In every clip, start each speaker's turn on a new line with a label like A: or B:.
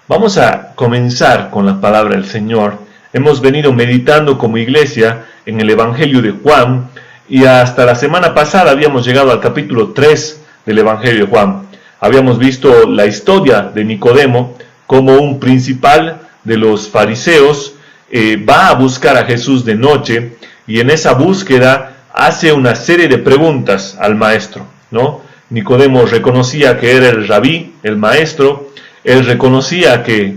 A: Vamos a comenzar con la palabra del Señor. Hemos venido meditando como iglesia en el Evangelio de Juan y hasta la semana pasada habíamos llegado al capítulo 3 del Evangelio de Juan. Habíamos visto la historia de Nicodemo, como un principal de los fariseos va a buscar a Jesús de noche y en esa búsqueda hace una serie de preguntas al maestro, ¿no? Nicodemo reconocía que era el rabí, el maestro. Él reconocía que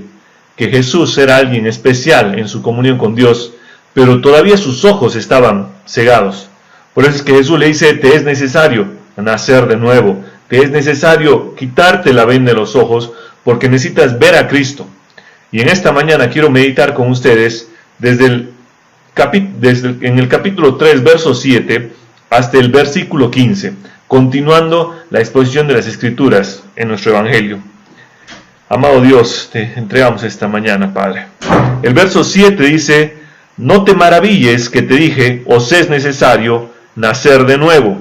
A: Jesús era alguien especial en su comunión con Dios, pero todavía sus ojos estaban cegados. Por eso es que Jesús le dice: te es necesario nacer de nuevo, te es necesario quitarte la venda de los ojos, porque necesitas ver a Cristo. Y en esta mañana quiero meditar con ustedes en el capítulo 3, verso 7, hasta el versículo 15, continuando la exposición de las Escrituras en nuestro Evangelio. Amado Dios, te entregamos esta mañana, Padre. El verso 7 dice: no te maravilles que te dije, os es necesario nacer de nuevo.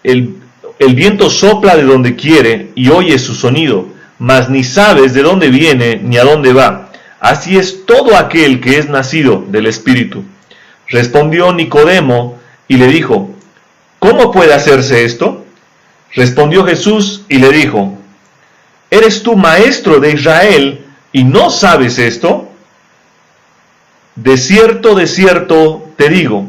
A: El viento sopla de donde quiere y oyes su sonido, mas ni sabes de dónde viene ni a dónde va. Así es todo aquel que es nacido del Espíritu. Respondió Nicodemo y le dijo: ¿cómo puede hacerse esto? Respondió Jesús y le dijo: ¿eres tú maestro de Israel y no sabes esto? De cierto te digo,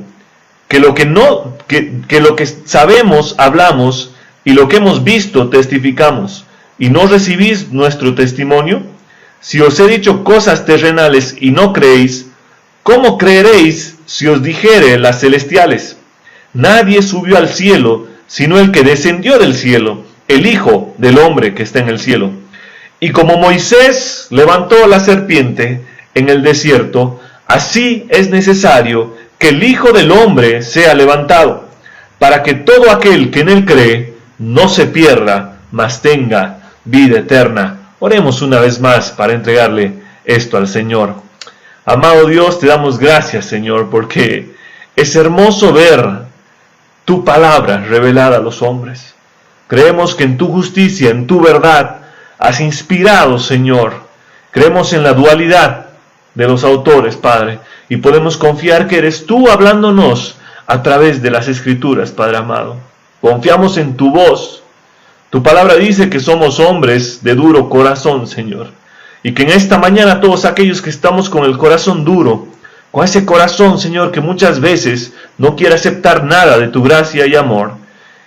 A: que lo que sabemos hablamos, y lo que hemos visto testificamos, y no recibís nuestro testimonio. Si os he dicho cosas terrenales y no creéis, ¿cómo creeréis si os dijere las celestiales? Nadie subió al cielo, sino el que descendió del cielo, el Hijo del Hombre que está en el cielo. Y como Moisés levantó la serpiente en el desierto, así es necesario que el Hijo del Hombre sea levantado, para que todo aquel que en él cree no se pierda, mas tenga vida eterna. Oremos una vez más para entregarle esto al Señor. Amado Dios, te damos gracias, Señor, porque es hermoso ver tu palabra revelada a los hombres. Creemos que en tu justicia, en tu verdad, has inspirado, Señor. Creemos en la dualidad de los autores, Padre, y podemos confiar que eres tú hablándonos a través de las Escrituras, Padre amado. Confiamos en tu voz. Tu palabra dice que somos hombres de duro corazón, Señor, y que en esta mañana todos aquellos que estamos con el corazón duro, con ese corazón, Señor, que muchas veces no quiere aceptar nada de tu gracia y amor,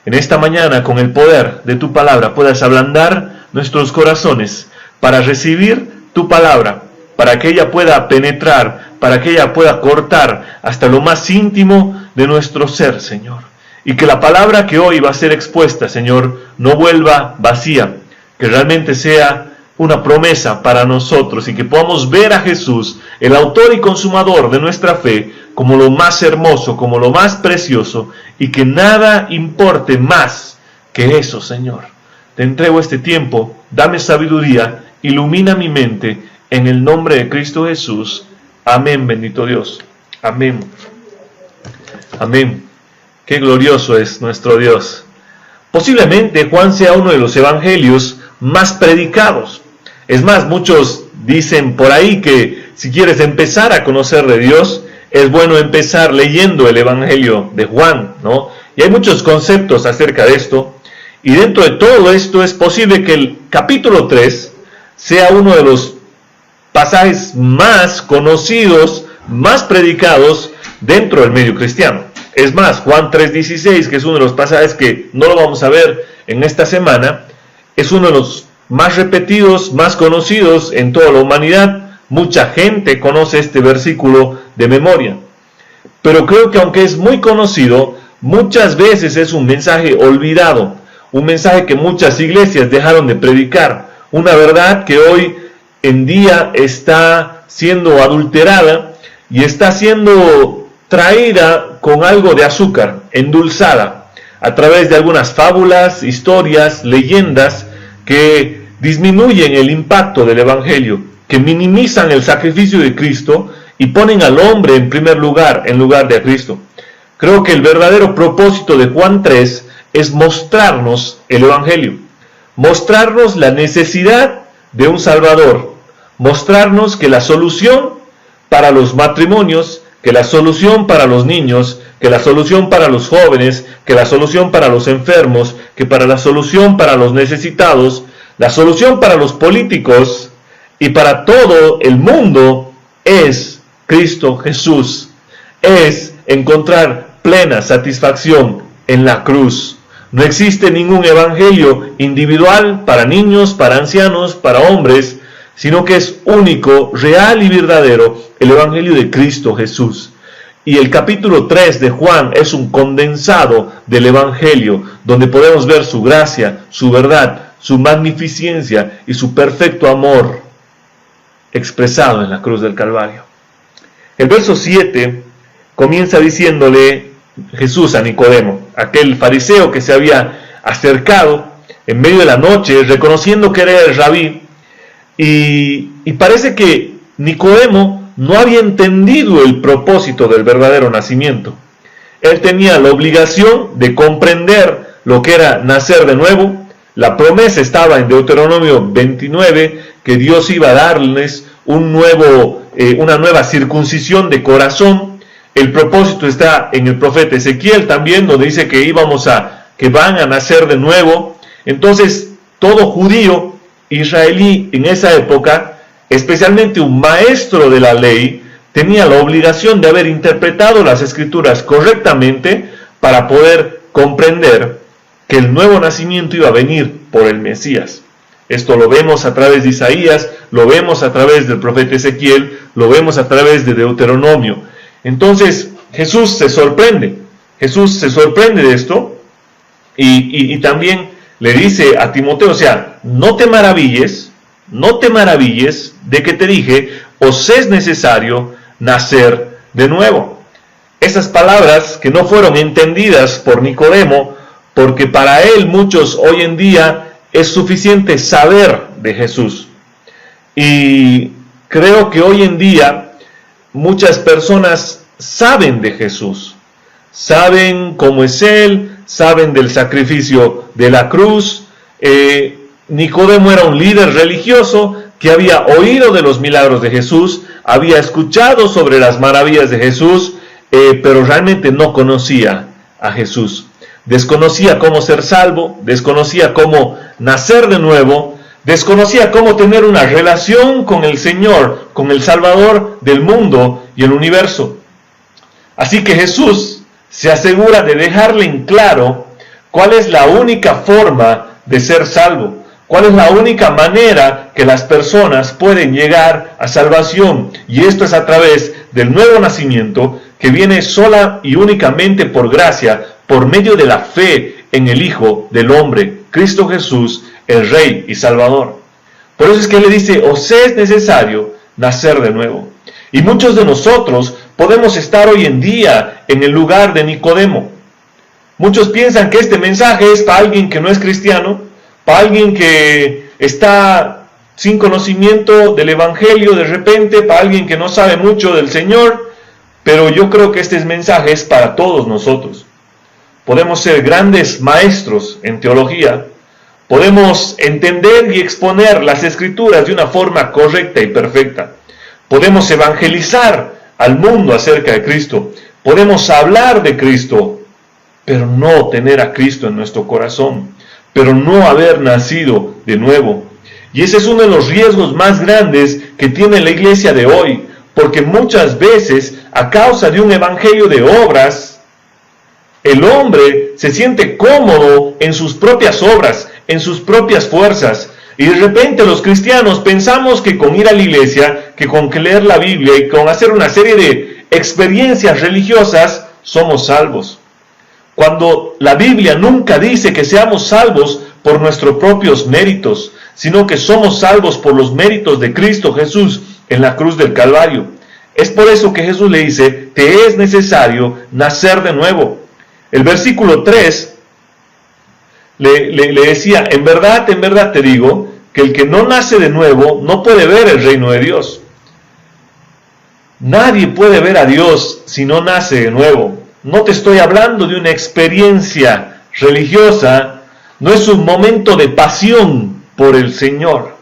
A: en esta mañana, con el poder de tu palabra, puedas ablandar nuestros corazones para recibir tu palabra, para que ella pueda penetrar, para que ella pueda cortar hasta lo más íntimo de nuestro ser, Señor. Y que la palabra que hoy va a ser expuesta, Señor, no vuelva vacía, que realmente sea una promesa para nosotros y que podamos ver a Jesús, el autor y consumador de nuestra fe, como lo más hermoso, como lo más precioso, y que nada importe más que eso, Señor. Te entrego este tiempo, dame sabiduría, ilumina mi mente, en el nombre de Cristo Jesús. Amén, bendito Dios. Amén. Amén. Qué glorioso es nuestro Dios. Posiblemente Juan sea uno de los evangelios más predicados. Es más, muchos dicen por ahí que si quieres empezar a conocer de Dios, es bueno empezar leyendo el Evangelio de Juan, ¿no? Y hay muchos conceptos acerca de esto. Y dentro de todo esto es posible que el capítulo 3 sea uno de los pasajes más conocidos, más predicados dentro del medio cristiano. Es más, Juan 3:16, que es uno de los pasajes que no lo vamos a ver en esta semana, es uno de los más repetidos, más conocidos en toda la humanidad. Mucha gente conoce este versículo de memoria. Pero creo que aunque es muy conocido, muchas veces es un mensaje olvidado, un mensaje que muchas iglesias dejaron de predicar, una verdad que hoy en día está siendo adulterada y está siendo traída con algo de azúcar, endulzada, a través de algunas fábulas, historias, leyendas que disminuyen el impacto del Evangelio, que minimizan el sacrificio de Cristo y ponen al hombre en primer lugar, en lugar de a Cristo. Creo que el verdadero propósito de Juan 3 es mostrarnos el Evangelio, mostrarnos la necesidad de un Salvador, mostrarnos que la solución para los matrimonios, que la solución para los niños, que la solución para los jóvenes, que la solución para los enfermos, que para la solución para los necesitados, la solución para los políticos y para todo el mundo es Cristo Jesús, es encontrar plena satisfacción en la cruz. No existe ningún evangelio individual para niños, para ancianos, para hombres, sino que es único, real y verdadero el evangelio de Cristo Jesús. Y el capítulo 3 de Juan es un condensado del evangelio, donde podemos ver su gracia, su verdad, su magnificencia y su perfecto amor expresado en la cruz del Calvario. El verso 7 comienza diciéndole Jesús a Nicodemo, aquel fariseo que se había acercado en medio de la noche, reconociendo que era el rabí, y parece que Nicodemo no había entendido el propósito del verdadero nacimiento. Él tenía la obligación de comprender lo que era nacer de nuevo. La promesa estaba en Deuteronomio 29, que Dios iba a darles una nueva circuncisión de corazón. El propósito está en el profeta Ezequiel también, donde dice que van a nacer de nuevo. Entonces, todo judío israelí en esa época, especialmente un maestro de la ley, tenía la obligación de haber interpretado las escrituras correctamente para poder comprender que el nuevo nacimiento iba a venir por el Mesías. Esto lo vemos a través de Isaías, lo vemos a través del profeta Ezequiel, lo vemos a través de Deuteronomio. Entonces Jesús se sorprende de esto y también le dice a Timoteo, o sea, no te maravilles de que te dije, os es necesario nacer de nuevo. Esas palabras que no fueron entendidas por Nicodemo, porque para él muchos hoy en día es suficiente saber de Jesús. Y creo que hoy en día muchas personas saben de Jesús, saben cómo es Él, saben del sacrificio de la cruz. Nicodemo era un líder religioso que había oído de los milagros de Jesús, había escuchado sobre las maravillas de Jesús, pero realmente no conocía a Jesús. Desconocía cómo ser salvo, desconocía cómo nacer de nuevo, desconocía cómo tener una relación con el Señor, con el Salvador del mundo y el universo. Así que Jesús se asegura de dejarle en claro cuál es la única forma de ser salvo, cuál es la única manera que las personas pueden llegar a salvación. Y esto es a través del nuevo nacimiento que viene sola y únicamente por gracia, por medio de la fe en el Hijo del Hombre, Cristo Jesús, el Rey y Salvador. Por eso es que le dice, os es necesario nacer de nuevo. Y muchos de nosotros podemos estar hoy en día en el lugar de Nicodemo. Muchos piensan que este mensaje es para alguien que no es cristiano, para alguien que está sin conocimiento del Evangelio de repente, para alguien que no sabe mucho del Señor, pero yo creo que este mensaje es para todos nosotros. Podemos ser grandes maestros en teología, podemos entender y exponer las Escrituras de una forma correcta y perfecta, podemos evangelizar al mundo acerca de Cristo, podemos hablar de Cristo, pero no tener a Cristo en nuestro corazón, pero no haber nacido de nuevo. Y ese es uno de los riesgos más grandes que tiene la iglesia de hoy, porque muchas veces, a causa de un evangelio de obras, el hombre se siente cómodo en sus propias obras, en sus propias fuerzas, y de repente los cristianos pensamos que con ir a la iglesia, que con leer la Biblia y con hacer una serie de experiencias religiosas, somos salvos. Cuando la Biblia nunca dice que seamos salvos por nuestros propios méritos, sino que somos salvos por los méritos de Cristo Jesús en la cruz del Calvario. Es por eso que Jesús le dice, te es necesario nacer de nuevo. El versículo 3 le decía, en verdad te digo, que el que no nace de nuevo no puede ver el reino de Dios. Nadie puede ver a Dios si no nace de nuevo. No te estoy hablando de una experiencia religiosa, no es un momento de pasión por el Señor.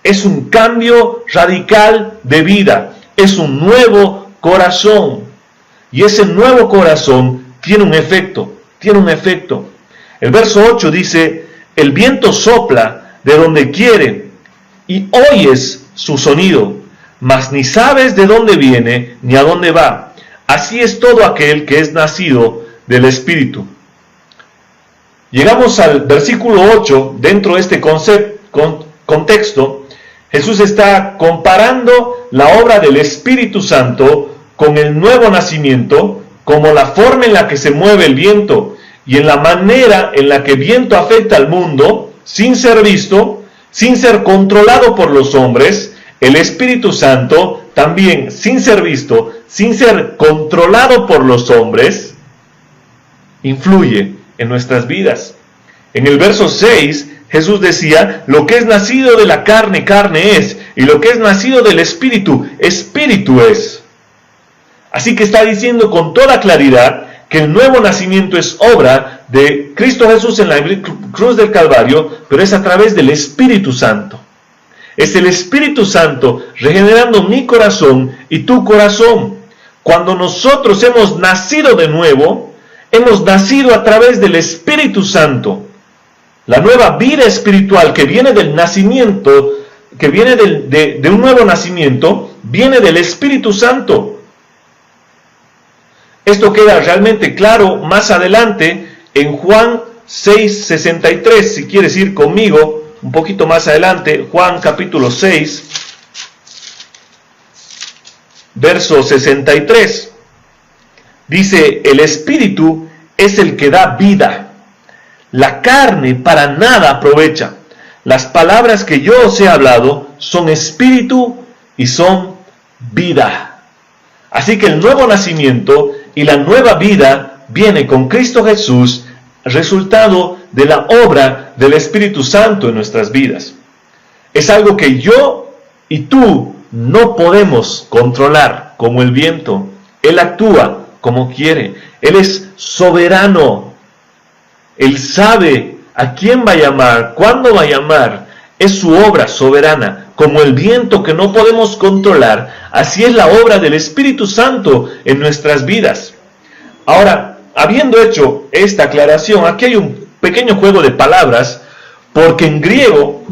A: Es un cambio radical de vida. Es un nuevo corazón. Y ese nuevo corazón tiene un efecto. El verso 8 dice, el viento sopla de donde quiere y oyes su sonido, mas ni sabes de dónde viene ni a dónde va. Así es todo aquel que es nacido del Espíritu. Llegamos al versículo 8, dentro de este contexto, Jesús está comparando la obra del Espíritu Santo con el nuevo nacimiento, como la forma en la que se mueve el viento y en la manera en la que el viento afecta al mundo, sin ser visto, sin ser controlado por los hombres. El Espíritu Santo también, sin ser visto, sin ser controlado por los hombres, influye en nuestras vidas. En el verso 6, Jesús decía, lo que es nacido de la carne, carne es, y lo que es nacido del Espíritu, Espíritu es. Así que está diciendo con toda claridad que el nuevo nacimiento es obra de Cristo Jesús en la cruz del Calvario, pero es a través del Espíritu Santo. Es el Espíritu Santo regenerando mi corazón y tu corazón. Cuando nosotros hemos nacido de nuevo, hemos nacido a través del Espíritu Santo. La nueva vida espiritual que viene del nacimiento, que viene de un nuevo nacimiento, viene del Espíritu Santo. Esto queda realmente claro más adelante en Juan 6:63. Si quieres ir conmigo un poquito más adelante, Juan capítulo 6, verso 63. Dice, el Espíritu es el que da vida. La carne para nada aprovecha. Las palabras que yo os he hablado son espíritu y son vida. Así que el nuevo nacimiento y la nueva vida viene con Cristo Jesús, resultado de la obra del Espíritu Santo en nuestras vidas. Es algo que yo y tú no podemos controlar, como el viento. Él actúa como quiere. Él es soberano. Él sabe a quién va a llamar, cuándo va a llamar. Es su obra soberana. Como el viento que no podemos controlar, así es la obra del Espíritu Santo en nuestras vidas. Ahora, habiendo hecho esta aclaración, aquí hay un pequeño juego de palabras, porque en griego,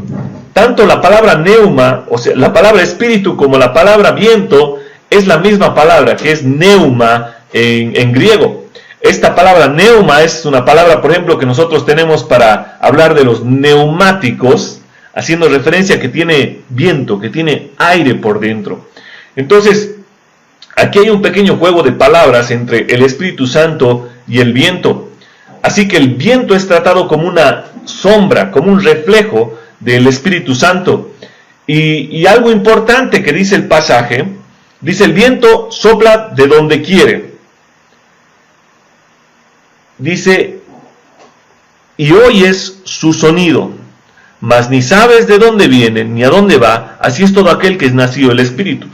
A: tanto la palabra neuma, o sea, la palabra espíritu, como la palabra viento, es la misma palabra, que es neuma en griego. Esta palabra neuma es una palabra, por ejemplo, que nosotros tenemos para hablar de los neumáticos, haciendo referencia a que tiene viento, que tiene aire por dentro. Entonces, aquí hay un pequeño juego de palabras entre el Espíritu Santo y el viento. Así que el viento es tratado como una sombra, como un reflejo del Espíritu Santo. Y algo importante que dice el pasaje, dice el viento sopla de donde quiere. Dice, y oyes su sonido, mas ni sabes de dónde viene ni a dónde va, así es todo aquel que es nacido del Espíritu.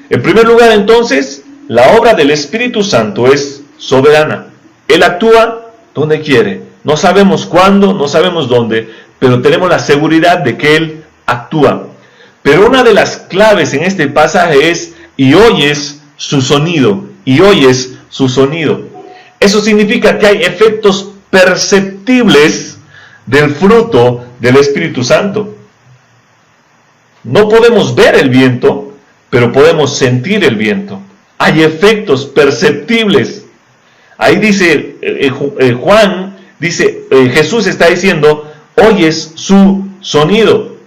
A: En primer lugar, entonces, la obra del Espíritu Santo es soberana. Él actúa donde quiere. No sabemos cuándo, no sabemos dónde, pero tenemos la seguridad de que Él actúa. Pero una de las claves en este pasaje es, y oyes su sonido, y oyes su sonido. Eso significa que hay efectos perceptibles del fruto del Espíritu Santo. No podemos ver el viento, pero podemos sentir el viento. Hay efectos perceptibles. Ahí dice Juan, dice Jesús está diciendo, oyes su sonido,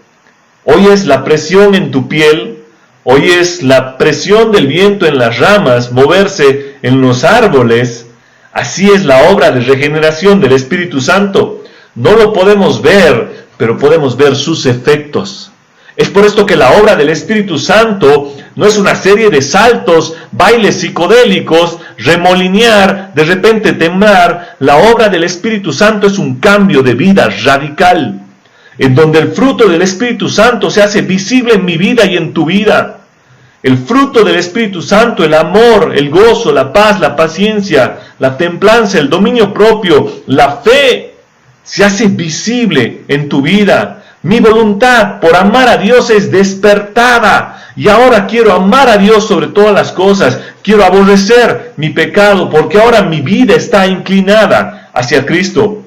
A: oyes la presión en tu piel, oyes la presión del viento en las ramas, moverse en los árboles. Así es la obra de regeneración del Espíritu Santo. No lo podemos ver, pero podemos ver sus efectos. Es por esto que la obra del Espíritu Santo no es una serie de saltos, bailes psicodélicos, remolinear, de repente temblar. La obra del Espíritu Santo es un cambio de vida radical, en donde el fruto del Espíritu Santo se hace visible en mi vida y en tu vida. El fruto del Espíritu Santo, el amor, el gozo, la paz, la paciencia, la templanza, el dominio propio, la fe, se hace visible en tu vida. Mi voluntad por amar a Dios es despertada. Y ahora quiero amar a Dios sobre todas las cosas. Quiero aborrecer mi pecado porque ahora mi vida está inclinada hacia Cristo.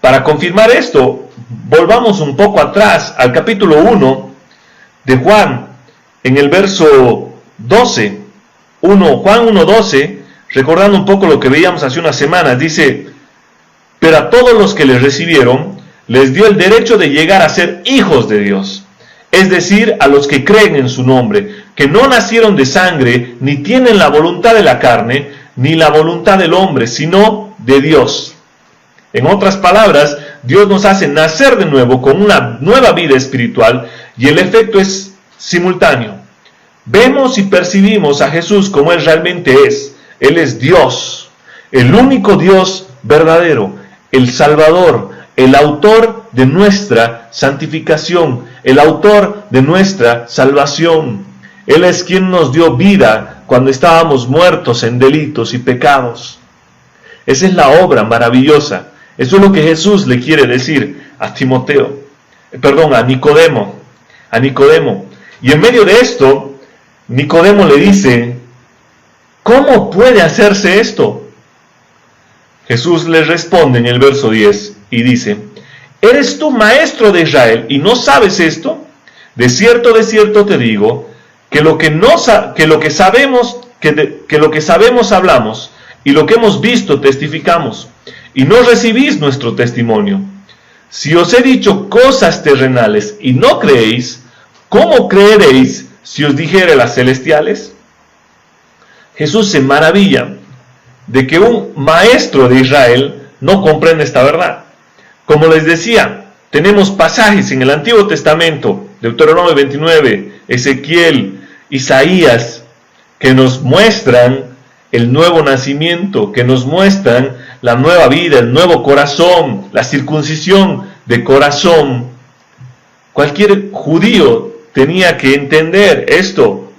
A: Para confirmar esto, volvamos un poco atrás al capítulo 1 de Juan, en el verso 12. Juan 1:12, recordando un poco lo que veíamos hace unas semanas, dice: pero a todos los que les recibieron, les dio el derecho de llegar a ser hijos de Dios. Es decir, a los que creen en su nombre, que no nacieron de sangre, ni tienen la voluntad de la carne, ni la voluntad del hombre, sino de Dios. En otras palabras, Dios nos hace nacer de nuevo con una nueva vida espiritual y el efecto es simultáneo. Vemos y percibimos a Jesús como Él realmente es. Él es Dios, el único Dios verdadero, el Salvador, el autor de nuestra santificación, el autor de nuestra salvación. Él es quien nos dio vida cuando estábamos muertos en delitos y pecados. Esa es la obra maravillosa. Eso es lo que Jesús le quiere decir a Nicodemo. Y en medio de esto, Nicodemo le dice: ¿cómo puede hacerse esto? Jesús le responde en el verso 10 y dice: ¿eres tú maestro de Israel y no sabes esto? De cierto te digo, que lo que sabemos hablamos, y lo que hemos visto testificamos, y no recibís nuestro testimonio. Si os he dicho cosas terrenales y no creéis, ¿cómo creeréis si os dijere las celestiales? Jesús se maravilla de que un maestro de Israel no comprende esta verdad. Como les decía, tenemos pasajes en el Antiguo Testamento, Deuteronomio 29, Ezequiel, Isaías, que nos muestran el nuevo nacimiento, que nos muestran la nueva vida, el nuevo corazón, la circuncisión de corazón. Cualquier judío tenía que entender esto.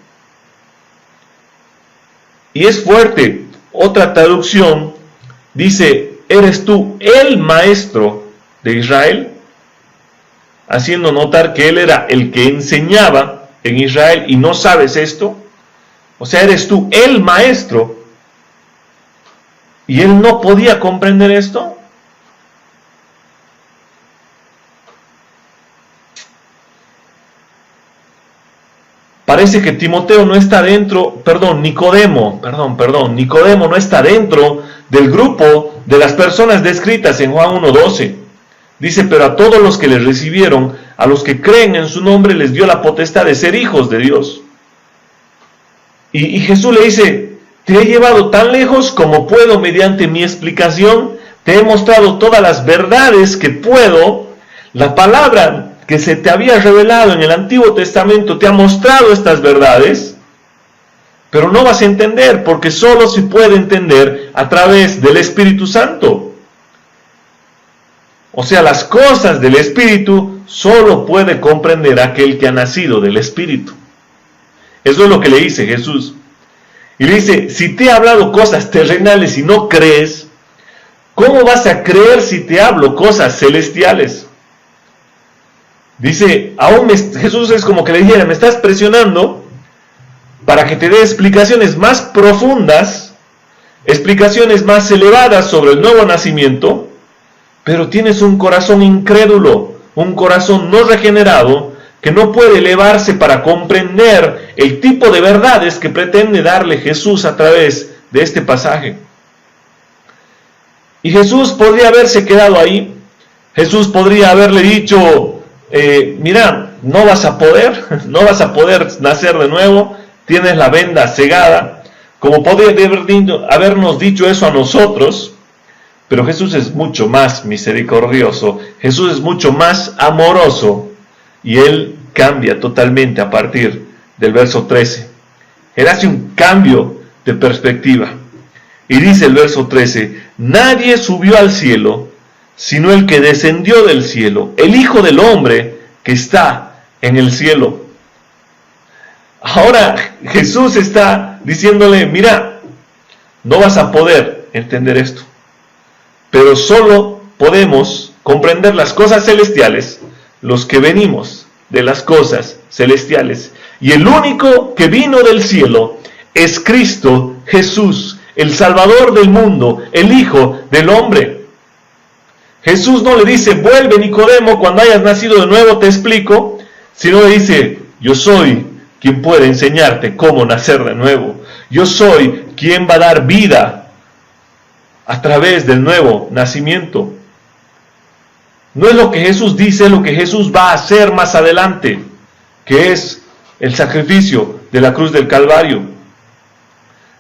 A: Y es fuerte. Otra traducción dice: ¿eres tú el maestro de Israel? Haciendo notar que él era el que enseñaba en Israel y no sabes esto. O sea, eres tú el maestro. ¿Y él no podía comprender esto? Parece que Nicodemo no está dentro del grupo de las personas descritas en Juan 1:12. Dice: pero a todos los que les recibieron, a los que creen en su nombre, les dio la potestad de ser hijos de Dios. Y Jesús le dice: te he llevado tan lejos como puedo mediante mi explicación, te he mostrado todas las verdades que puedo. La palabra que se te había revelado en el Antiguo Testamento te ha mostrado estas verdades, pero no vas a entender, porque solo se puede entender a través del Espíritu Santo. O sea, las cosas del Espíritu solo puede comprender aquel que ha nacido del Espíritu. Eso es lo que le dice Jesús. Y le dice: si te he hablado cosas terrenales y no crees, ¿cómo vas a creer si te hablo cosas celestiales? Dice, Jesús es como que le dijera: me estás presionando para que te dé explicaciones más profundas, explicaciones más elevadas sobre el nuevo nacimiento, pero tienes un corazón incrédulo, un corazón no regenerado, que no puede elevarse para comprender el tipo de verdades que pretende darle Jesús a través de este pasaje. Y Jesús podría haberse quedado ahí. Jesús podría haberle dicho: mira, no vas a poder nacer de nuevo, tienes la venda cegada, como podría habernos dicho eso a nosotros. Pero Jesús es mucho más misericordioso, Jesús es mucho más amoroso, y Él cambia totalmente a partir del verso 13. Él hace un cambio de perspectiva, y dice el verso 13: nadie subió al cielo, sino el que descendió del cielo, el Hijo del Hombre que está en el cielo. Ahora Jesús está diciéndole: mira, no vas a poder entender esto. pero solo podemos comprender las cosas celestiales los que venimos de las cosas celestiales. Y el único que vino del cielo es Cristo Jesús, el Salvador del mundo, el Hijo del hombre. Jesús no le dice, vuelve Nicodemo, cuando hayas nacido de nuevo te explico, sino le dice, yo soy quien puede enseñarte cómo nacer de nuevo. Yo soy quien va a dar vida a través del nuevo nacimiento. No es lo que Jesús dice, es lo que Jesús va a hacer más adelante, que es el sacrificio de la cruz del Calvario.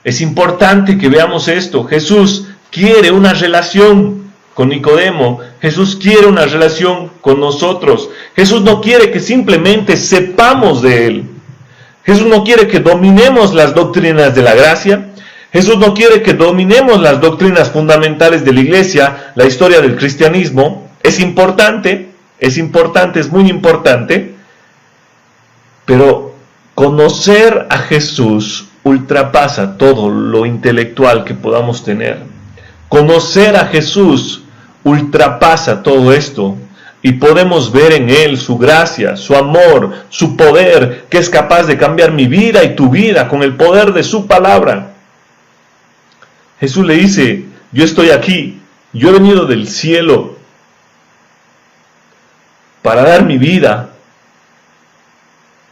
A: Es importante que veamos esto. Jesús quiere una relación con Nicodemo. Jesús quiere una relación con nosotros. Jesús no quiere que simplemente sepamos de Él. Jesús no quiere que dominemos las doctrinas de la gracia. Jesús no quiere que dominemos las doctrinas fundamentales de la iglesia, la historia del cristianismo. Es importante, es muy importante, pero conocer a Jesús ultrapasa todo lo intelectual que podamos tener. Conocer a Jesús ultrapasa todo esto y podemos ver en Él su gracia, su amor, su poder, que es capaz de cambiar mi vida y tu vida con el poder de su palabra. Jesús le dice, yo estoy aquí, yo he venido del cielo para dar mi vida,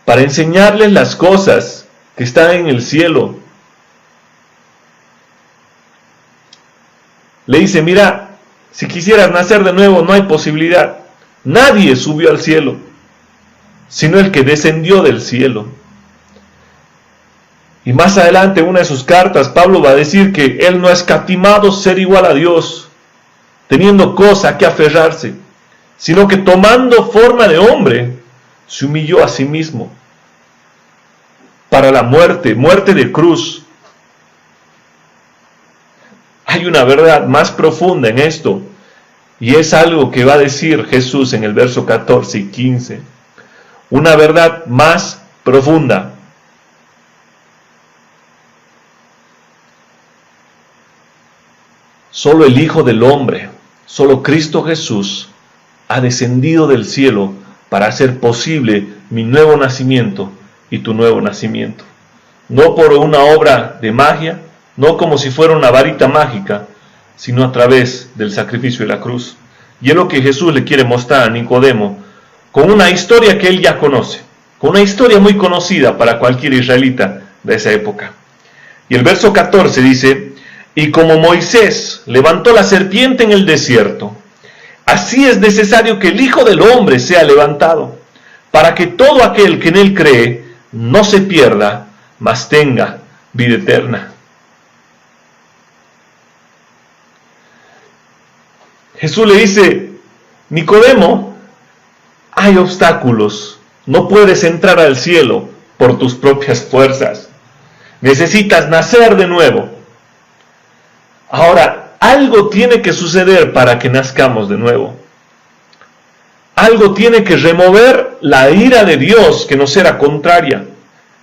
A: para enseñarles las cosas que están en el cielo. Le dice, mira, si quisieras nacer de nuevo no hay posibilidad. Nadie subió al cielo, sino el que descendió del cielo. Y más adelante en una de sus cartas, Pablo va a decir que él no ha escatimado ser igual a Dios, teniendo cosa que aferrarse, sino que tomando forma de hombre, se humilló a sí mismo para la muerte de cruz. Hay una verdad más profunda en esto, y es algo que va a decir Jesús en el verso 14 y 15. Una verdad más profunda. Solo el Hijo del Hombre, solo Cristo Jesús, ha descendido del cielo para hacer posible mi nuevo nacimiento y tu nuevo nacimiento. No por una obra de magia, no como si fuera una varita mágica, sino a través del sacrificio de la cruz. Y es lo que Jesús le quiere mostrar a Nicodemo, con una historia que él ya conoce, con una historia muy conocida para cualquier israelita de esa época. Y el verso 14 dice, y como Moisés levantó la serpiente en el desierto, así es necesario que el Hijo del Hombre sea levantado, para que todo aquel que en él cree no se pierda, mas tenga vida eterna. Jesús le dice, Nicodemo, hay obstáculos, no puedes entrar al cielo por tus propias fuerzas, necesitas nacer de nuevo. Ahora, algo tiene que suceder para que nazcamos de nuevo. Algo tiene que remover la ira de Dios que nos era contraria.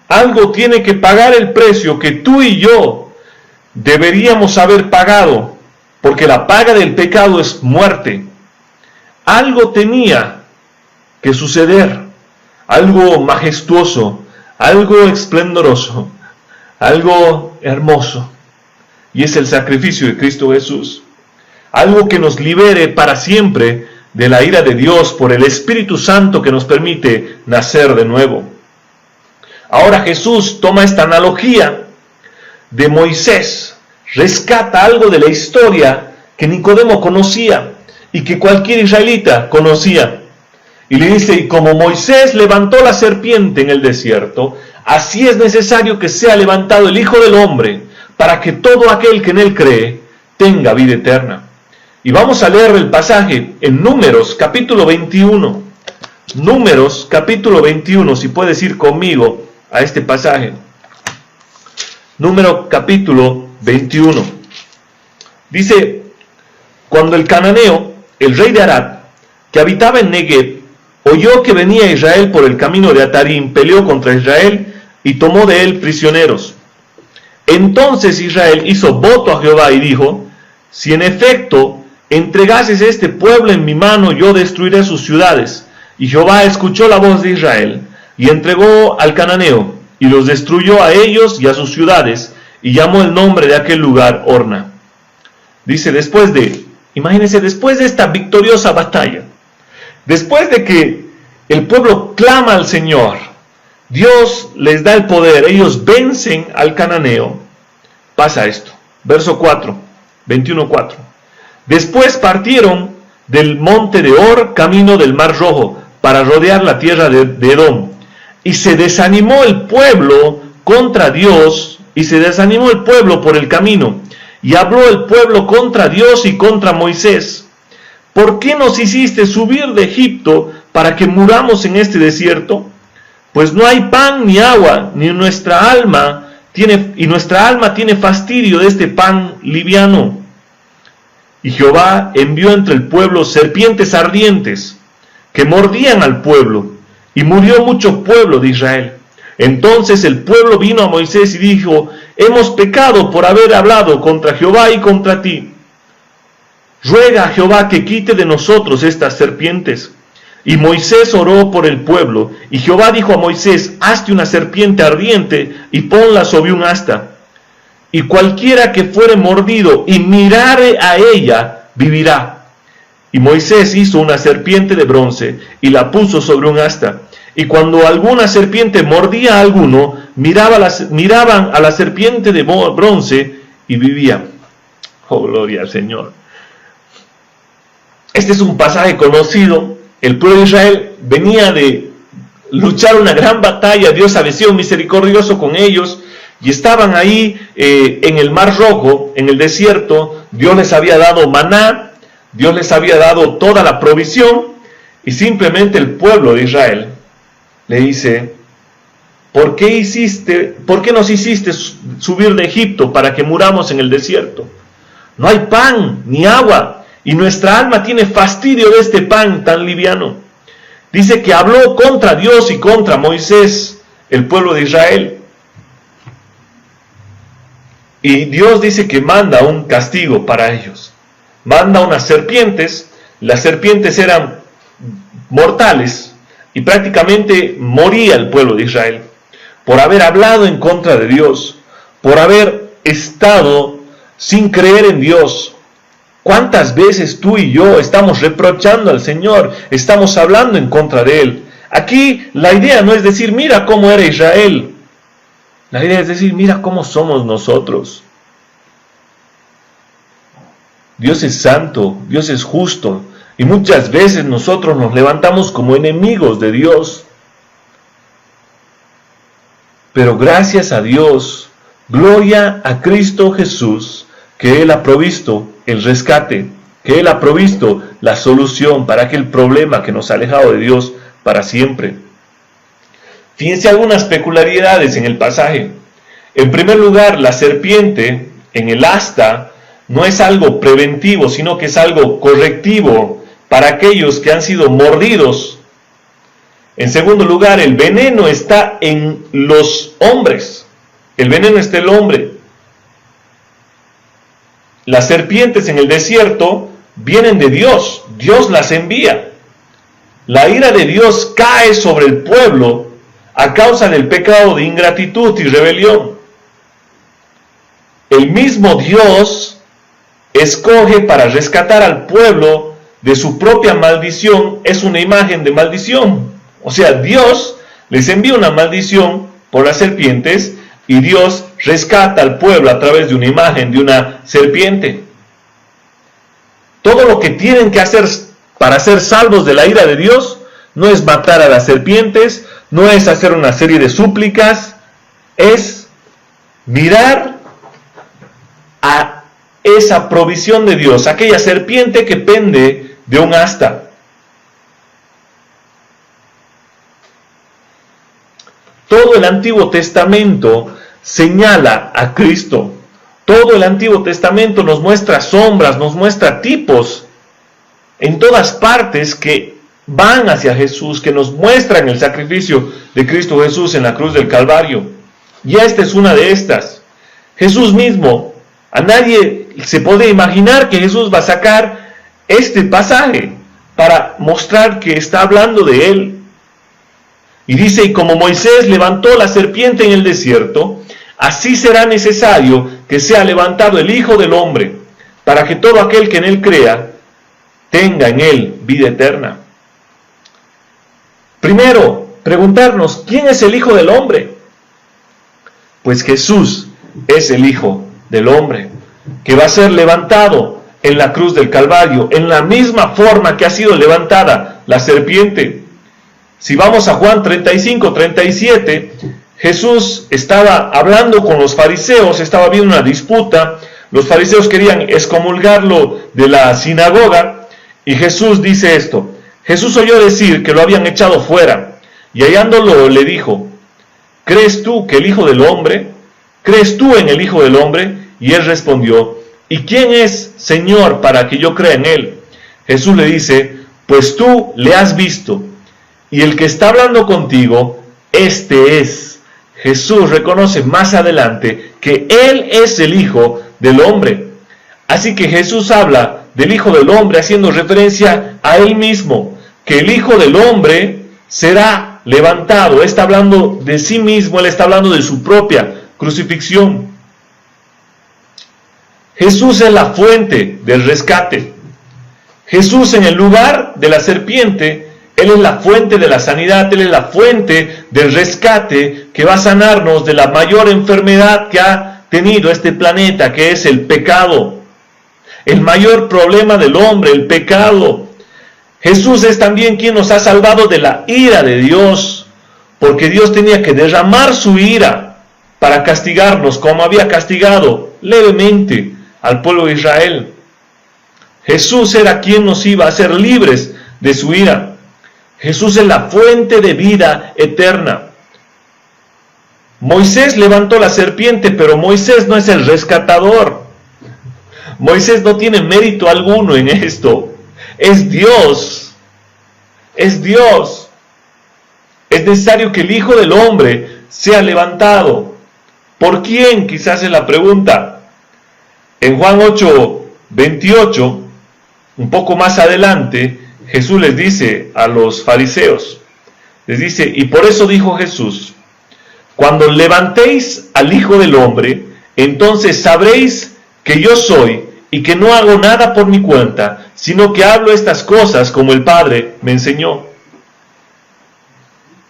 A: Algo tiene que pagar el precio que tú y yo deberíamos haber pagado, porque la paga del pecado es muerte. Algo tenía que suceder, algo majestuoso, algo esplendoroso, algo hermoso. Y es el sacrificio de Cristo Jesús. Algo que nos libere para siempre de la ira de Dios por el Espíritu Santo que nos permite nacer de nuevo. Ahora Jesús toma esta analogía de Moisés, rescata algo de la historia que Nicodemo conocía y que cualquier israelita conocía. Y le dice, y como Moisés levantó la serpiente en el desierto, así es necesario que sea levantado el Hijo del Hombre, para que todo aquel que en él cree tenga vida eterna. Y vamos a leer el pasaje en Números capítulo 21. Números capítulo 21, si puedes ir conmigo a este pasaje. Número capítulo 21. Dice, cuando el cananeo, el rey de Arad, que habitaba en Negev, oyó que venía Israel por el camino de Atarim, peleó contra Israel y tomó de él prisioneros. Entonces Israel hizo voto a Jehová y dijo, si en efecto entregases este pueblo en mi mano, yo destruiré sus ciudades. Y Jehová escuchó la voz de Israel, y entregó al cananeo, y los destruyó a ellos y a sus ciudades, y llamó el nombre de aquel lugar Orna. Dice, imagínense, después de esta victoriosa batalla, después de que el pueblo clama al Señor, Dios les da el poder, ellos vencen al cananeo, pasa esto. Verso 4, 21:4. Después partieron del monte de Or, camino del Mar Rojo, para rodear la tierra de Edom. Y se desanimó el pueblo contra Dios, y se desanimó el pueblo por el camino. Y habló el pueblo contra Dios y contra Moisés. ¿Por qué nos hiciste subir de Egipto para que muramos en este desierto? Pues no hay pan ni agua, nuestra alma tiene fastidio de este pan liviano. Y Jehová envió entre el pueblo serpientes ardientes que mordían al pueblo, y murió mucho pueblo de Israel. Entonces el pueblo vino a Moisés y dijo: hemos pecado por haber hablado contra Jehová y contra ti. Ruega a Jehová que quite de nosotros estas serpientes. Y Moisés oró por el pueblo, y Jehová dijo a Moisés: hazte una serpiente ardiente y ponla sobre un asta, y cualquiera que fuere mordido y mirare a ella, vivirá. Y Moisés hizo una serpiente de bronce, y la puso sobre un asta. Y cuando alguna serpiente mordía a alguno, miraban a la serpiente de bronce, y vivían. Oh, gloria al Señor. Este es un pasaje conocido. El pueblo de Israel venía de luchar una gran batalla. Dios había sido misericordioso con ellos, y estaban ahí en el Mar Rojo, en el desierto. Dios les había dado maná, Dios les había dado toda la provisión, y simplemente el pueblo de Israel le dice: ¿por qué nos hiciste subir de Egipto para que muramos en el desierto? No hay pan ni agua, y nuestra alma tiene fastidio de este pan tan liviano. Dice que habló contra Dios y contra Moisés el pueblo de Israel. Y Dios dice que manda un castigo para ellos. Manda unas serpientes. Las serpientes eran mortales, y prácticamente moría el pueblo de Israel por haber hablado en contra de Dios, por haber estado sin creer en Dios. ¿Cuántas veces tú y yo estamos reprochando al Señor, estamos hablando en contra de Él? Aquí la idea no es decir: mira cómo era Israel. La idea es decir: mira cómo somos nosotros. Dios es santo, Dios es justo, y muchas veces nosotros nos levantamos como enemigos de Dios. Pero gracias a Dios, gloria a Cristo Jesús, que Él ha provisto el rescate, que Él ha provisto la solución para aquel problema que nos ha alejado de Dios para siempre. Fíjense algunas peculiaridades en el pasaje. En primer lugar, la serpiente en el asta no es algo preventivo, sino que es algo correctivo para aquellos que han sido mordidos. En segundo lugar, el veneno está en los hombres. El veneno está en el hombre. Las serpientes en el desierto vienen de Dios. Dios las envía. La ira de Dios cae sobre el pueblo a causa del pecado de ingratitud y rebelión. El mismo Dios escoge para rescatar al pueblo de su propia maldición. Es una imagen de maldición. O sea, Dios les envía una maldición por las serpientes, y Dios rescata al pueblo a través de una imagen de una serpiente. Todo lo que tienen que hacer para ser salvos de la ira de Dios no es matar a las serpientes, no es hacer una serie de súplicas, es mirar a esa provisión de Dios, aquella serpiente que pende de un asta. Todo el Antiguo Testamento señala a Cristo. Todo el Antiguo Testamento nos muestra sombras, nos muestra tipos en todas partes que van hacia Jesús, que nos muestran el sacrificio de Cristo Jesús en la cruz del Calvario. Y esta es una de estas. Jesús mismo, a nadie se puede imaginar que Jesús va a sacar este pasaje para mostrar que está hablando de él. Y dice, y como Moisés levantó la serpiente en el desierto, así será necesario que sea levantado el Hijo del Hombre, para que todo aquel que en él crea tenga en él vida eterna. Primero, preguntarnos, ¿quién es el Hijo del Hombre? Pues Jesús es el Hijo del Hombre, que va a ser levantado en la cruz del Calvario, en la misma forma que ha sido levantada la serpiente. Si vamos a Juan 35, 37, Jesús estaba hablando con los fariseos, estaba habiendo una disputa, los fariseos querían excomulgarlo de la sinagoga, y Jesús dice esto, Jesús oyó decir que lo habían echado fuera, y hallándolo le dijo, ¿crees tú que el Hijo del Hombre? ¿Crees tú en el Hijo del Hombre? Y él respondió, ¿y quién es, Señor, para que yo crea en él? Jesús le dice, pues tú le has visto, y el que está hablando contigo, este es. Jesús reconoce más adelante que él es el Hijo del Hombre. Así que Jesús habla del Hijo del Hombre haciendo referencia a él mismo, que el Hijo del Hombre será levantado. Está hablando de sí mismo, él está hablando de su propia crucifixión. Jesús es la fuente del rescate. Jesús en el lugar de la serpiente, él es la fuente de la sanidad, él es la fuente del rescate que va a sanarnos de la mayor enfermedad que ha tenido este planeta, que es el pecado. El mayor problema del hombre, el pecado. Jesús es también quien nos ha salvado de la ira de Dios, porque Dios tenía que derramar su ira para castigarnos, como había castigado levemente al pueblo de Israel. Jesús era quien nos iba a hacer libres de su ira. Jesús es la fuente de vida eterna. Moisés levantó la serpiente, pero Moisés no es el rescatador. Moisés no tiene mérito alguno en esto. Es Dios. Es Dios. Es necesario que el Hijo del Hombre sea levantado. ¿Por quién? Quizás es la pregunta. En Juan 8, 28, un poco más adelante, Jesús les dice a los fariseos, les dice, y por eso dijo Jesús, cuando levantéis al Hijo del Hombre, entonces sabréis que yo soy y que no hago nada por mi cuenta, sino que hablo estas cosas como el Padre me enseñó.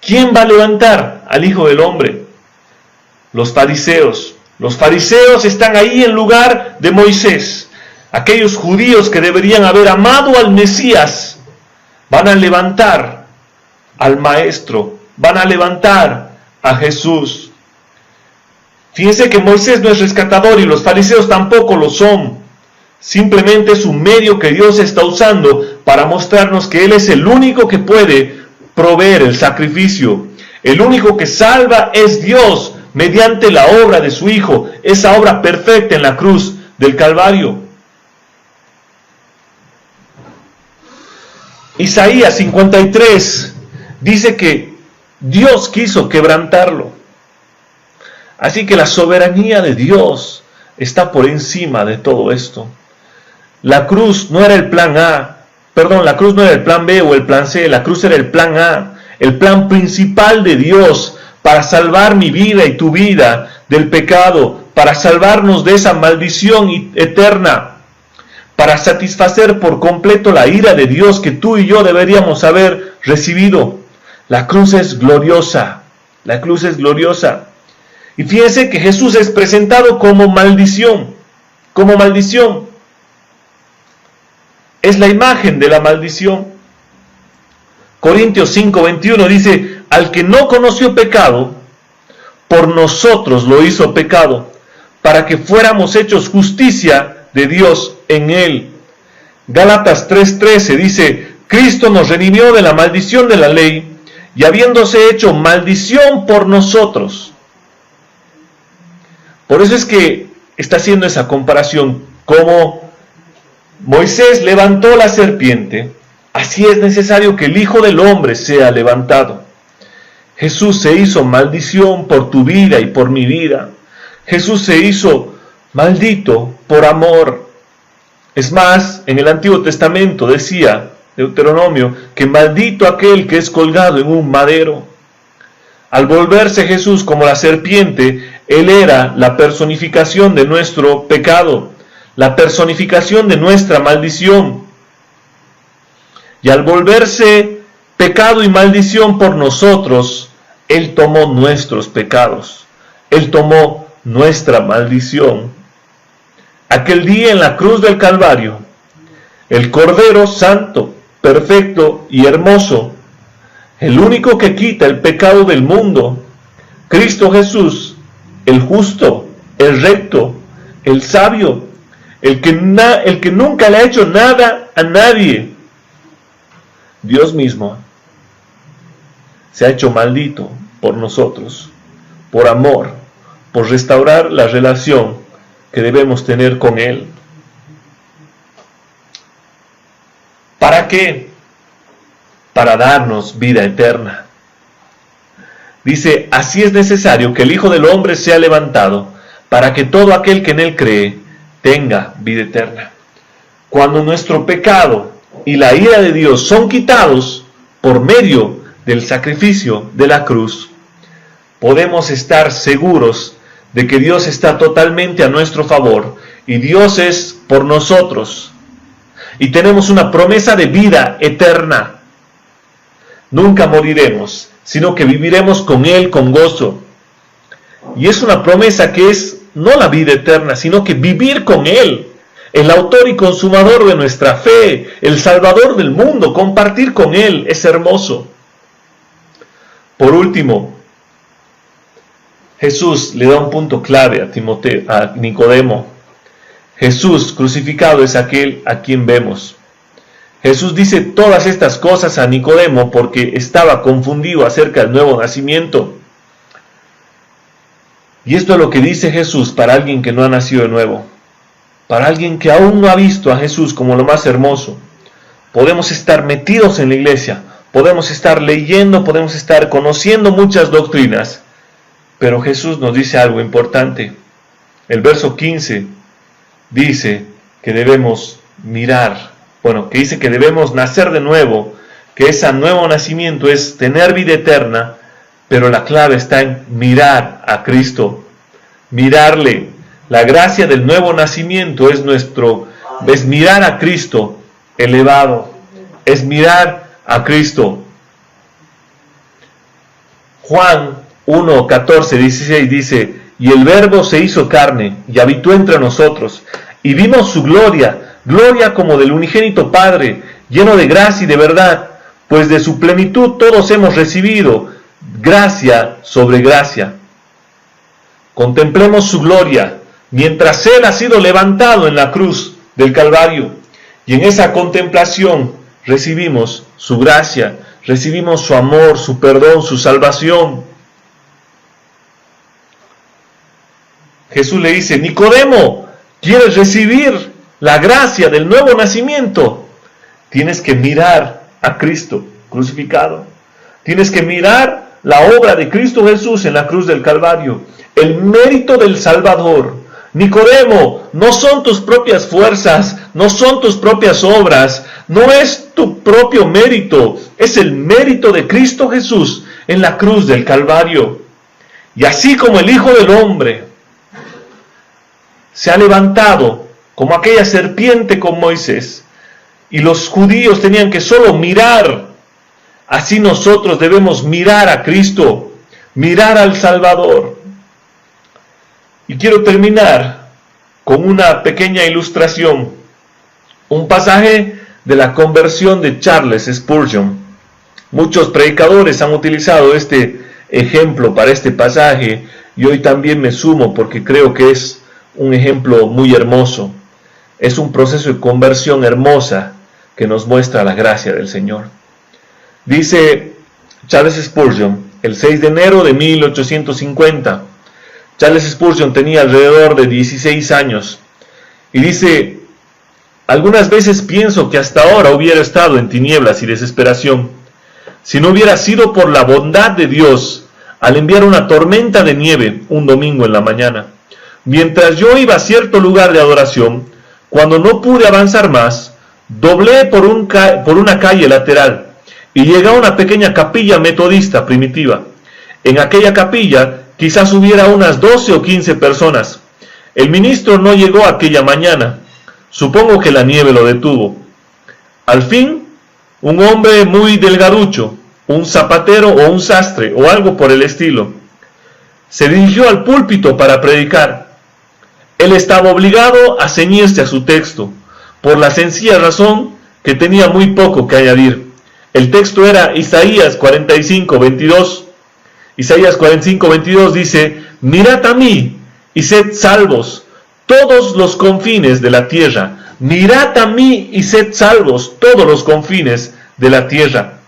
A: ¿Quién va a levantar al Hijo del Hombre? Los fariseos. Los fariseos están ahí en lugar de Moisés. Aquellos judíos que deberían haber amado al Mesías, van a levantar al Maestro, van a levantar a Jesús. Fíjense que Moisés no es rescatador y los fariseos tampoco lo son. Simplemente es un medio que Dios está usando para mostrarnos que Él es el único que puede proveer el sacrificio. El único que salva es Dios mediante la obra de su Hijo, esa obra perfecta en la cruz del Calvario. Isaías 53 dice que Dios quiso quebrantarlo. Así que la soberanía de Dios está por encima de todo esto. La cruz no era el plan A, la cruz no era el plan B o el plan C, la cruz era el plan A, el plan principal de Dios para salvar mi vida y tu vida del pecado, para salvarnos de esa maldición eterna, para satisfacer por completo la ira de Dios que tú y yo deberíamos haber recibido. La cruz es gloriosa, la cruz es gloriosa. Y fíjense que Jesús es presentado como maldición, como maldición. Es la imagen de la maldición. Corintios 5:21 dice, al que no conoció pecado, por nosotros lo hizo pecado, para que fuéramos hechos justicia de Dios en él. Gálatas 3:13 dice, Cristo nos redimió de la maldición de la ley, y habiéndose hecho maldición por nosotros. Por eso es que está haciendo esa comparación, como Moisés levantó la serpiente, así es necesario que el Hijo del Hombre sea levantado. Jesús se hizo maldición por tu vida y por mi vida. Jesús se hizo maldito por amor. Es más, en el Antiguo Testamento decía Deuteronomio que maldito aquel que es colgado en un madero. Al volverse Jesús como la serpiente, Él era la personificación de nuestro pecado, la personificación de nuestra maldición. Y al volverse pecado y maldición por nosotros, Él tomó nuestros pecados, Él tomó nuestra maldición. Aquel día en la cruz del Calvario, el Cordero Santo, perfecto y hermoso, el único que quita el pecado del mundo, Cristo Jesús, el justo, el recto, el sabio, el que nunca le ha hecho nada a nadie, Dios mismo, se ha hecho maldito por nosotros, por amor, por restaurar la relación que debemos tener con Él. ¿Para qué? Para darnos vida eterna. Dice, así es necesario que el Hijo del Hombre sea levantado, para que todo aquel que en Él cree tenga vida eterna. Cuando nuestro pecado y la ira de Dios son quitados por medio del sacrificio de la cruz, podemos estar seguros de que Dios está totalmente a nuestro favor y Dios es por nosotros. Y tenemos una promesa de vida eterna. Nunca moriremos, sino que viviremos con Él con gozo. Y es una promesa que es no la vida eterna, sino que vivir con Él, el autor y consumador de nuestra fe, el Salvador del mundo, compartir con Él es hermoso. Por último, Jesús le da un punto clave a Nicodemo. Jesús crucificado es aquel a quien vemos. Jesús dice todas estas cosas a Nicodemo porque estaba confundido acerca del nuevo nacimiento. Y esto es lo que dice Jesús para alguien que no ha nacido de nuevo. Para alguien que aún no ha visto a Jesús como lo más hermoso. Podemos estar metidos en la iglesia, podemos estar leyendo, podemos estar conociendo muchas doctrinas. Pero Jesús nos dice algo importante. El verso 15 dice que debemos mirar, que dice que debemos nacer de nuevo, que ese nuevo nacimiento es tener vida eterna, pero la clave está en mirar a Cristo, mirarle. La gracia del nuevo nacimiento es mirar a Cristo elevado, es mirar a Cristo. Juan 1, 14, 16 dice, y el Verbo se hizo carne y habitó entre nosotros, y vimos su gloria, gloria como del unigénito Padre, lleno de gracia y de verdad, pues de su plenitud todos hemos recibido gracia sobre gracia. Contemplemos su gloria, mientras Él ha sido levantado en la cruz del Calvario, y en esa contemplación recibimos su gracia, recibimos su amor, su perdón, su salvación. Jesús le dice, Nicodemo, ¿quieres recibir la gracia del nuevo nacimiento? Tienes que mirar a Cristo crucificado. Tienes que mirar la obra de Cristo Jesús en la cruz del Calvario. El mérito del Salvador. Nicodemo, no son tus propias fuerzas, no son tus propias obras, no es tu propio mérito, es el mérito de Cristo Jesús en la cruz del Calvario. Y así como el Hijo del Hombre se ha levantado como aquella serpiente con Moisés, y los judíos tenían que solo mirar, así nosotros debemos mirar a Cristo, mirar al Salvador. Y quiero terminar con una pequeña ilustración, un pasaje de la conversión de Charles Spurgeon. Muchos predicadores han utilizado este ejemplo para este pasaje, y hoy también me sumo porque creo que es un ejemplo muy hermoso. Es un proceso de conversión hermosa que nos muestra la gracia del Señor. Dice Charles Spurgeon, el 6 de enero de 1850, Charles Spurgeon tenía alrededor de 16 años, y dice, algunas veces pienso que hasta ahora hubiera estado en tinieblas y desesperación, si no hubiera sido por la bondad de Dios al enviar una tormenta de nieve un domingo en la mañana. Mientras yo iba a cierto lugar de adoración, Cuando no pude avanzar más, doblé por una calle lateral y llegué a una pequeña capilla metodista primitiva. En aquella capilla quizás hubiera unas 12 o 15 personas. El ministro no llegó aquella mañana. Supongo que la nieve lo detuvo. Al fin, un hombre muy delgaducho, un zapatero o un sastre o algo por el estilo, se dirigió al púlpito para predicar. Él estaba obligado a ceñirse a su texto, por la sencilla razón que tenía muy poco que añadir. El texto era Isaías 45:22. Isaías 45:22 dice: mirad a mí y sed salvos todos los confines de la tierra. Mirad a mí y sed salvos todos los confines de la tierra.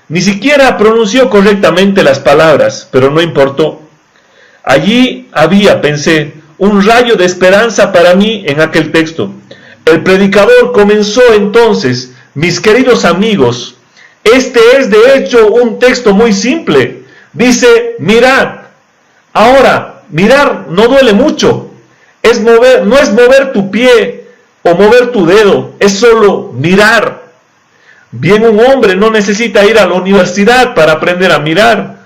A: Ni siquiera pronunció correctamente las palabras, pero no importó. Allí había, pensé, un rayo de esperanza para mí en aquel texto. El predicador comenzó entonces: mis queridos amigos, este es de hecho un texto muy simple. Dice: mirad. Ahora, mirar no duele mucho. No es mover tu pie o mover tu dedo, es solo mirar. Bien, un hombre no necesita ir a la universidad para aprender a mirar.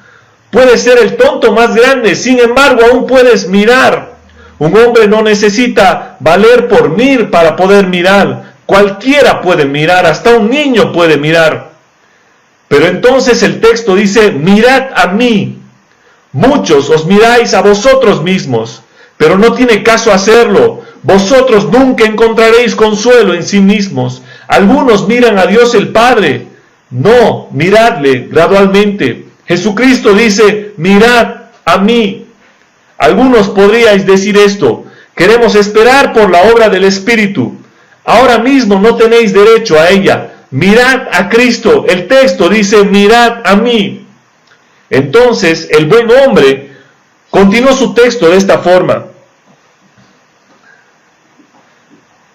A: Puede ser el tonto más grande, sin embargo aún puedes mirar. Un hombre no necesita valer por 1000 para poder mirar. Cualquiera puede mirar, hasta un niño puede mirar. Pero entonces el texto dice: mirad a mí. Muchos os miráis a vosotros mismos, pero no tiene caso hacerlo. Vosotros nunca encontraréis consuelo en sí mismos. Algunos miran a Dios el Padre. No, miradle gradualmente. Jesucristo dice: mirad a mí. Algunos podríais decir esto: queremos esperar por la obra del Espíritu. Ahora mismo no tenéis derecho a ella. Mirad a Cristo. El texto dice: mirad a mí. Entonces el buen hombre continuó su texto de esta forma: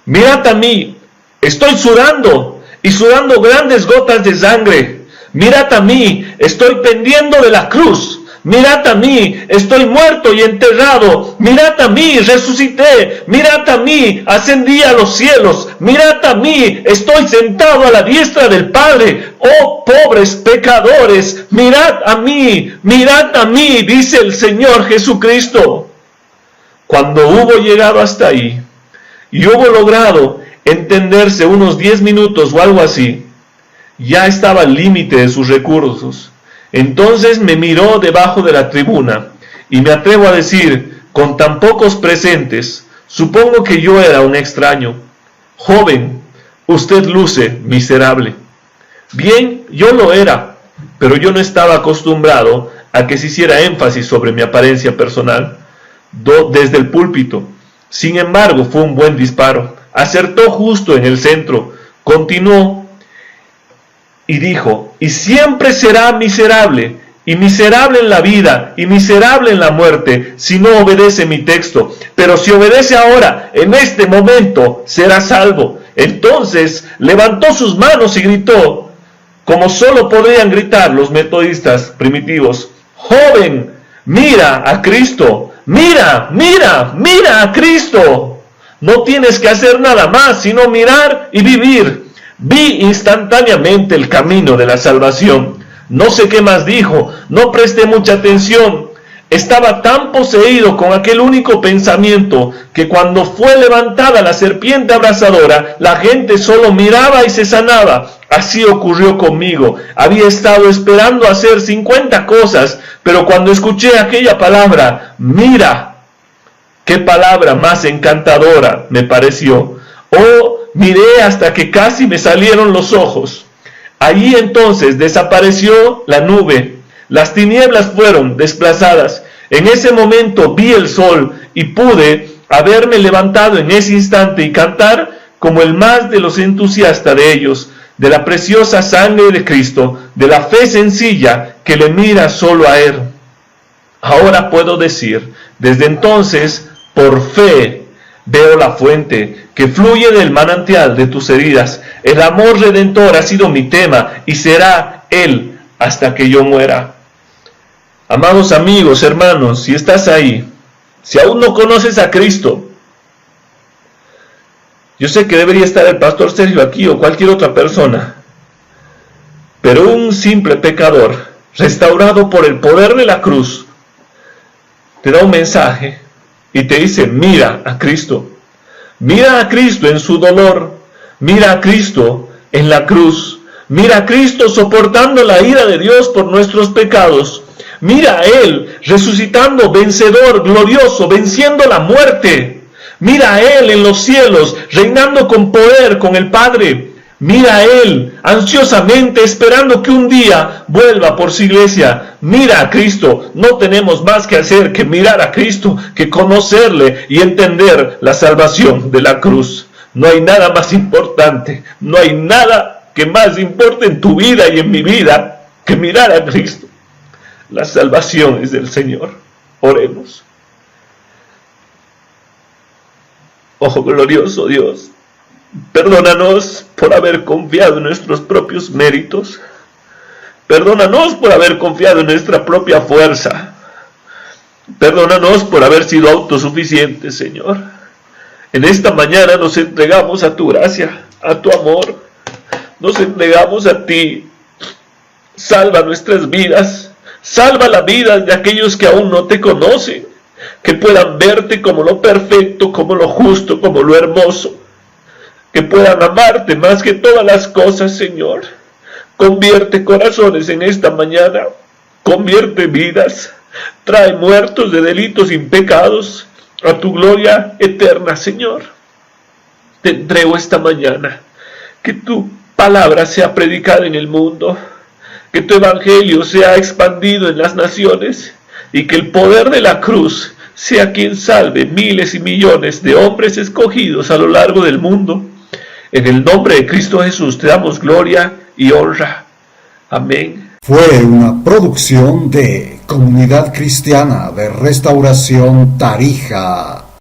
A: mirad a mí, estoy sudando y sudando grandes gotas de sangre. Mirad a mí, estoy pendiendo de la cruz. Mirad a mí, estoy muerto y enterrado. Mirad a mí, resucité. Mirad a mí, ascendí a los cielos. Mirad a mí, estoy sentado a la diestra del Padre. Oh, pobres pecadores, mirad a mí, dice el Señor Jesucristo. Cuando hubo llegado hasta ahí y hubo logrado entenderse unos 10 minutos o algo así, ya estaba al límite de sus recursos. Entonces me miró debajo de la tribuna y me atrevo a decir, con tan pocos presentes, supongo que yo era un extraño. Joven, usted luce miserable. Bien, yo lo era, pero yo no estaba acostumbrado a que se hiciera énfasis sobre mi apariencia personal desde el púlpito. Sin embargo, fue un buen disparo. Acertó justo en el centro. Continuó y dijo: y siempre será miserable, y miserable en la vida, y miserable en la muerte, si no obedece mi texto. Pero si obedece ahora, en este momento, será salvo. Entonces levantó sus manos y gritó, como solo podrían gritar los metodistas primitivos: joven, mira a Cristo, mira a Cristo. No tienes que hacer nada más, sino mirar y vivir. Vi instantáneamente el camino de la salvación. No sé qué más dijo, no presté mucha atención. Estaba tan poseído con aquel único pensamiento que cuando fue levantada la serpiente abrasadora, la gente solo miraba y se sanaba. Así ocurrió conmigo. Había estado esperando hacer 50 cosas, pero cuando escuché aquella palabra, mira, qué palabra más encantadora me pareció. Oh, miré hasta que casi me salieron los ojos. Allí entonces desapareció la nube. Las tinieblas fueron desplazadas. En ese momento vi el sol y pude haberme levantado en ese instante y cantar como el más de los entusiastas de ellos, de la preciosa sangre de Cristo, de la fe sencilla que le mira solo a Él. Ahora puedo decir, desde entonces, por fe, veo la fuente que fluye del manantial de tus heridas. El amor redentor ha sido mi tema y será Él hasta que yo muera. Amados amigos, hermanos, si estás ahí, si aún no conoces a Cristo, Yo sé que debería estar el pastor Sergio aquí o cualquier otra persona, pero un simple pecador, restaurado por el poder de la cruz, te da un mensaje y te dice: mira a Cristo en su dolor, mira a Cristo en la cruz, mira a Cristo soportando la ira de Dios por nuestros pecados, mira a Él resucitando, vencedor, glorioso, venciendo la muerte, mira a Él en los cielos, reinando con poder con el Padre, mira a Él ansiosamente esperando que un día vuelva por su iglesia. Mira a Cristo. No tenemos más que hacer que mirar a Cristo, que conocerle y entender la salvación de la cruz. No hay nada más importante, no hay nada que más importe en tu vida y en mi vida que mirar a Cristo. La salvación es del Señor. Oremos. Oh glorioso Dios, perdónanos por haber confiado en nuestros propios méritos. Perdónanos por haber confiado en nuestra propia fuerza. Perdónanos por haber sido autosuficientes, Señor. En esta mañana nos entregamos a tu gracia, a tu amor. Nos entregamos a ti. Salva nuestras vidas. Salva la vida de aquellos que aún no te conocen, que puedan verte como lo perfecto, como lo justo, como lo hermoso, que puedan amarte más que todas las cosas, Señor. Convierte corazones en esta mañana, convierte vidas, trae muertos de delitos y pecados a tu gloria eterna, Señor. Te entrego esta mañana, que tu palabra sea predicada en el mundo, que tu evangelio sea expandido en las naciones y que el poder de la cruz sea quien salve miles y millones de hombres escogidos a lo largo del mundo. En el nombre de Cristo Jesús te damos gloria y honra. Amén.
B: Fue una producción de Comunidad Cristiana de Restauración Tarija.